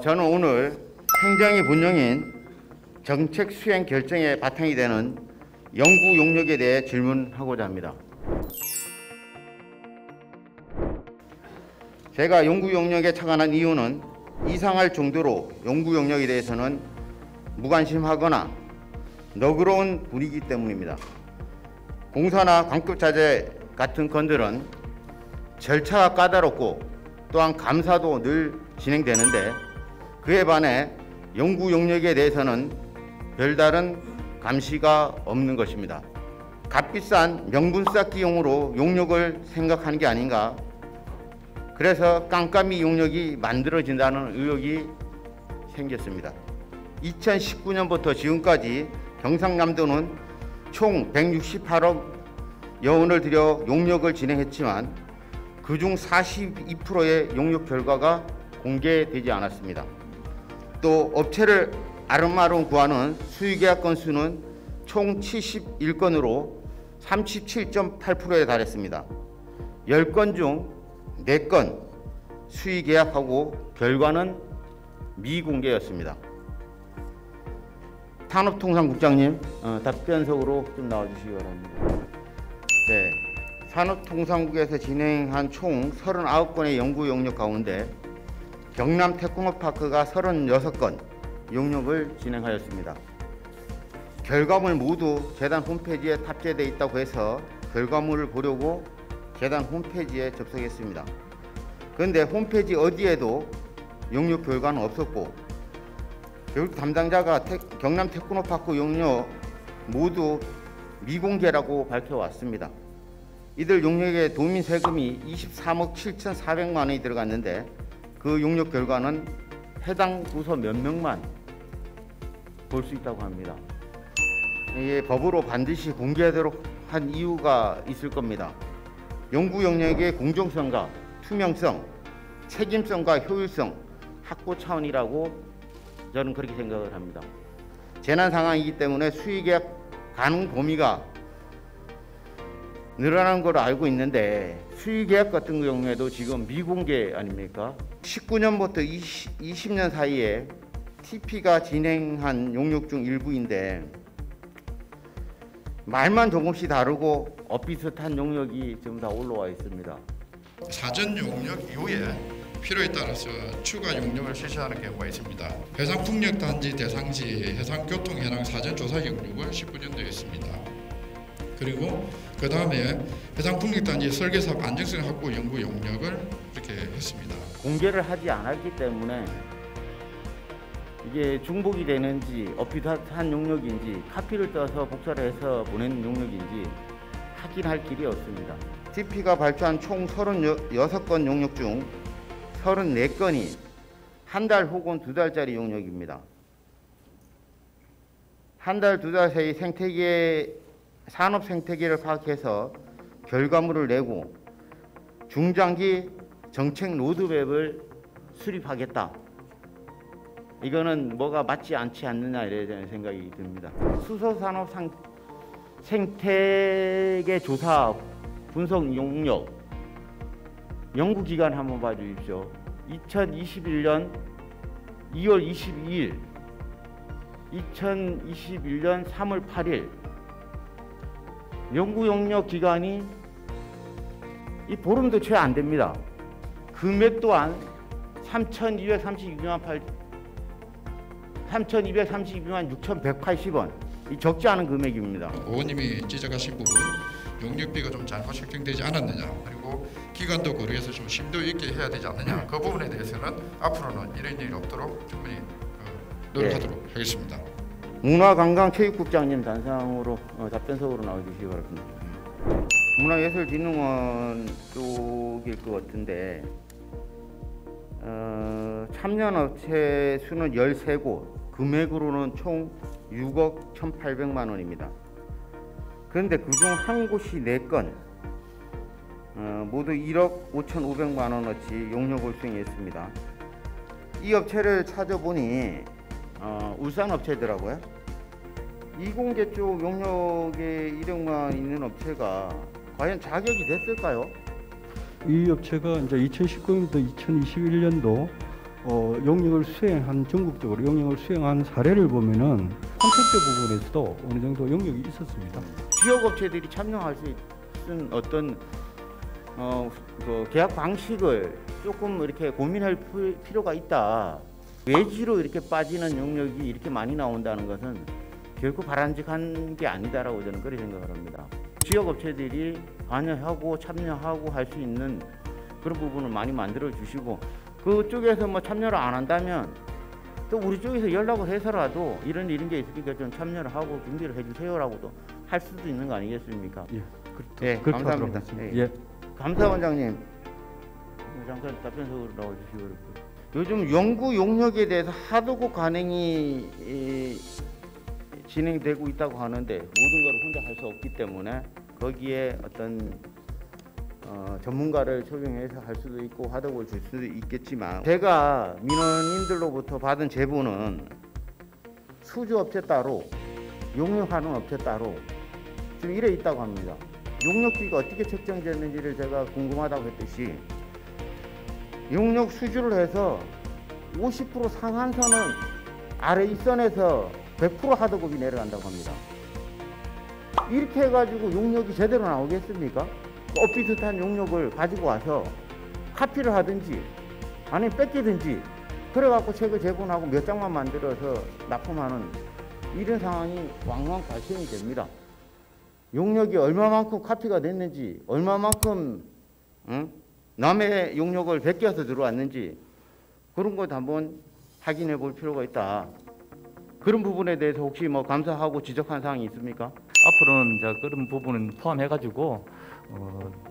저는 오늘 행정의 본령인 정책 수행 결정의 바탕이 되는 연구 용역에 대해 질문하고자 합니다. 제가 연구 용역에 착안한 이유는 이상할 정도로 연구 용역에 대해서는 무관심하거나 너그러운 분위기 때문입니다. 공사나 광급자재 같은 건들은 절차가 까다롭고 또한 감사도 늘 진행되는데 그에 반해 연구 용역에 대해서는 별다른 감시가 없는 것입니다. 값비싼 명분 쌓기용으로 용역을 생각하는 게 아닌가, 그래서 깜깜이 용역이 만들어진다는 의혹이 생겼습니다. 2019년부터 지금까지 경상남도는 총 168억 여원을 들여 용역을 진행했지만 그중 42%의 용역 결과가 공개되지 않았습니다. 또 업체를 아름아름 구하는 수의계약 건수는 총 71건으로 37.8%에 달했습니다. 10건 중 4건 수의계약하고 결과는 미공개였습니다. 산업통상국장님, 답변석으로 좀 나와주시기 바랍니다. 네, 산업통상국에서 진행한 총 39건의 연구 용역 가운데 경남 테크노파크가 36건 용역을 진행하였습니다. 결과물 모두 재단 홈페이지에 탑재되어 있다고 해서 결과물을 보려고 재단 홈페이지에 접속했습니다. 그런데 홈페이지 어디에도 용역 결과는 없었고 결국 담당자가 경남 테크노파크 용역 모두 미공개라고 밝혀왔습니다. 이들 용역에 도민 세금이 23억 7,400만 원이 들어갔는데 그 용역 결과는 해당 부서 몇 명만 볼 수 있다고 합니다. 이게 법으로 반드시 공개하도록 한 이유가 있을 겁니다. 연구 용역의 공정성과 투명성, 책임성과 효율성 확보 차원이라고 저는 그렇게 생각을 합니다. 재난 상황이기 때문에 수의계약 가능 범위가 늘어난 걸로 알고 있는데 수의계약 같은 경우에도 지금 미공개 아닙니까? 19년부터 20년 사이에 TP가 진행한 용역 중 일부인데 말만 조금씩 다르고 엇비슷한 용역이 지금 다 올라와 있습니다. 사전 용역 이후에 필요에 따라서 추가 용역을 실시하는 경우가 있습니다. 해상풍력단지 대상지 해상교통현황 사전조사 용역을 19년도에 했습니다. 그리고 그 다음에 해상풍력단지 설계사업 안정성 확보 연구 용역을 이렇게 했습니다. 공개를 하지 않았기 때문에 이게 중복이 되는지 엇비슷한 용역인지 카피를 떠서 복사를 해서 보내는 용역인지 확인할 길이 없습니다. TP가 발표한 총 36건 용역 중 34건이 한 달 혹은 2달짜리 용역입니다. 한 달, 2달 사이 산업 생태계를 파악해서 결과물을 내고 중장기 정책 로드맵을 수립하겠다. 이거는 뭐가 맞지 않지 않느냐 이런 생각이 듭니다. 수소산업 생태계 조사 분석 용역 연구기간 한번 봐주십시오. 2021년 2월 22일 2021년 3월 8일 연구 용역 기간이 이 보름도 채 안 됩니다. 금액 또한 3,232만 6,180원. 이 적지 않은 금액입니다. 의원님이 지적하신 부분 용역비가 좀 잘못 책정되지 않았느냐, 그리고 기간도 고려해서 좀 심도 있게 해야 되지 않느냐, 그 부분에 대해서는 앞으로는 이런 일이 없도록 충분히 노력하도록 하겠습니다. 문화관광체육국장님 단상으로 답변석으로 나와주시기 바랍니다. 문화예술진흥원 쪽일 것 같은데 참여업체 수는 13곳, 금액으로는 총 6억 1,800만 원입니다. 그런데 그중 한 곳이 4건, 모두 1억 5,500만 원어치 용역을 수행했습니다. 이 업체를 찾아보니 울산 업체더라고요. 이공계 쪽 용역에 이력만 있는 업체가 과연 자격이 됐을까요? 이 업체가 이제 2019년부터 2021년도 용역을 수행한 전국적으로 용역을 수행한 사례를 보면은 콘텐츠 부분에서도 어느 정도 용역이 있었습니다. 지역 업체들이 참여할 수 있는 어떤 그 계약 방식을 조금 이렇게 고민할 필요가 있다. 외지로 이렇게 빠지는 용역이 이렇게 많이 나온다는 것은 결코 바람직한 게 아니다라고 저는 그렇게 생각을 합니다. 지역 업체들이 관여하고 참여하고 할 수 있는 그런 부분을 많이 만들어 주시고, 그쪽에서 뭐 참여를 안 한다면 또 우리 쪽에서 연락을 해서라도 이런 게 있으니까 좀 참여를 하고 준비를 해주세요라고도 할 수도 있는 거 아니겠습니까? 예, 네, 감사합니다. 예. 감사원장님, 잠깐 답변석으로 나와주시고. 요즘 연구 용역에 대해서 하도급 관행이 진행되고 있다고 하는데 모든 걸 혼자 할 수 없기 때문에 거기에 어떤 전문가를 초빙해서 할 수도 있고 하도급을 줄 수도 있겠지만, 제가 민원인들로부터 받은 제보는 수주업체 따로 용역하는 업체 따로 지금 이래 있다고 합니다. 용역비가 어떻게 책정됐는지를 제가 궁금하다고 했듯이 용역 수주를 해서 50% 상한선은 아래 윗선에서 100% 하도급이 내려간다고 합니다. 이렇게 해가지고 용역이 제대로 나오겠습니까? 비슷한 용역을 가지고 와서 카피를 하든지 아니면 뺏기든지 그래갖고 책을 제본하고 몇 장만 만들어서 납품하는 이런 상황이 왕왕 발생이 됩니다. 용역이 얼마만큼 카피가 됐는지, 얼마만큼 남의 용역을 베껴서 들어왔는지 그런 것도 한번 확인해 볼 필요가 있다. 그런 부분에 대해서 혹시 뭐 감사하고 지적한 사항이 있습니까? 앞으로는 이제 그런 부분은 포함해가지고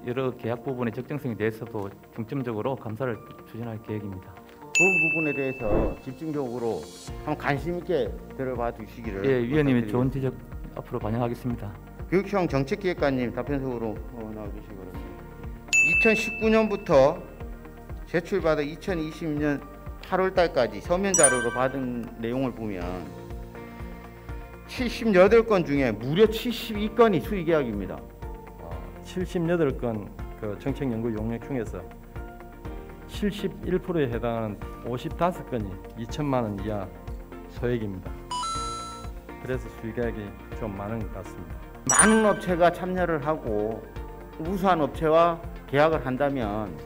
여러 계약 부분의 적정성에 대해서도 중점적으로 감사를 추진할 계획입니다. 그 부분에 대해서 집중적으로 한번 관심 있게 들어봐 주시기를. 예, 위원님의 좋은 지적 앞으로 반영하겠습니다. 교육청 정책기획관님 답변석으로 나와주시기 바랍니다. 2019년부터 제출받아 2020년 8월 달까지 서면 자료로 받은 내용을 보면 78건 중에 무려 72건이 수의계약입니다. 78건 그 정책연구 용역 중에서 71%에 해당하는 55건이 2천만 원 이하 소액입니다. 그래서 수의계약이 좀 많은 것 같습니다. 많은 업체가 참여를 하고 우수한 업체와 계약을 한다면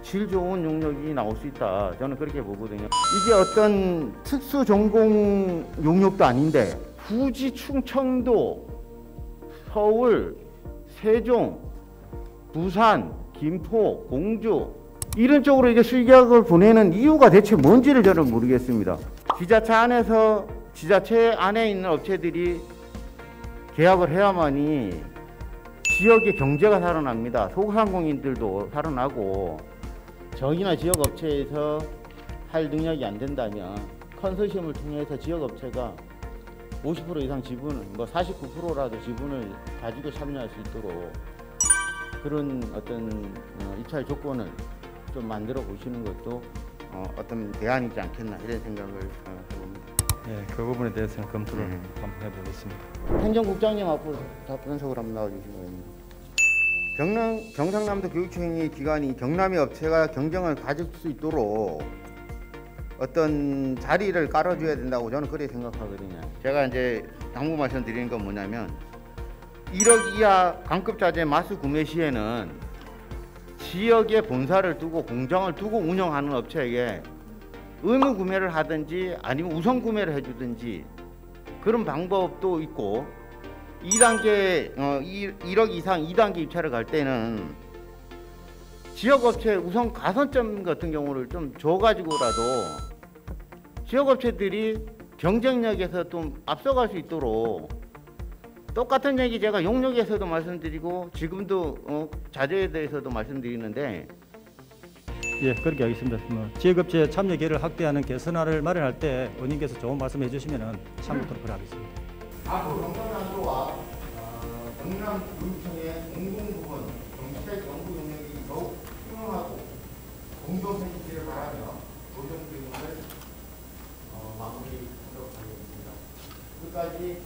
질 좋은 용역이 나올 수 있다. 저는 그렇게 보거든요. 이게 어떤 특수 전공 용역도 아닌데 굳이 충청도, 서울, 세종, 부산, 김포, 공주 이런 쪽으로 이게 수의계약을 보내는 이유가 대체 뭔지를 저는 모르겠습니다. 지자체 안에 있는 업체들이 계약을 해야만이 지역의 경제가 살아납니다. 소상공인들도 살아나고, 정이나 지역 업체에서 할 능력이 안 된다면 컨소시엄을 통해서 지역 업체가 50% 이상 지분을, 뭐 49%라도 지분을 가지고 참여할 수 있도록 그런 어떤 입찰 조건을 좀 만들어 보시는 것도 어떤 대안이지 않겠나 이런 생각을 해봅니다. 예, 그 부분에 대해서는 검토를 한번 해보겠습니다. 행정국장님 앞으로 답변석으로 한번 나와주시기 바랍니다. 경상남도 교육청의 기관이 경남의 업체가 경쟁을 가질 수 있도록 어떤 자리를 깔아줘야 된다고 저는 그렇게 생각하거든요. 제가 이제 당부 말씀드리는 건 뭐냐면 1억 이하 강급자재 마스 구매 시에는 지역에 본사를 두고 공장을 두고 운영하는 업체에게 의무 구매를 하든지 아니면 우선 구매를 해주든지 그런 방법도 있고, 2단계 1억 이상 2단계 입찰을 갈 때는 지역업체 우선 가산점 같은 경우를 좀 줘가지고라도 지역업체들이 경쟁력에서 좀 앞서갈 수 있도록, 똑같은 얘기 제가 용역에서도 말씀드리고 지금도 자재에 대해서도 말씀드리는데, 예, 그렇게 하겠습니다. 지역업체 참여 기회를 확대하는 개선안을 마련할 때 의원님께서 좋은 말씀해 주시면 참고토록 하겠습니다. 앞으로 경상남도와 경남 교육청의 공공부문 정책 연구 용역이 더욱 투명하고 공정해지기를 바라며 도전 기능을 마무리하도록 하겠습니다. 끝까지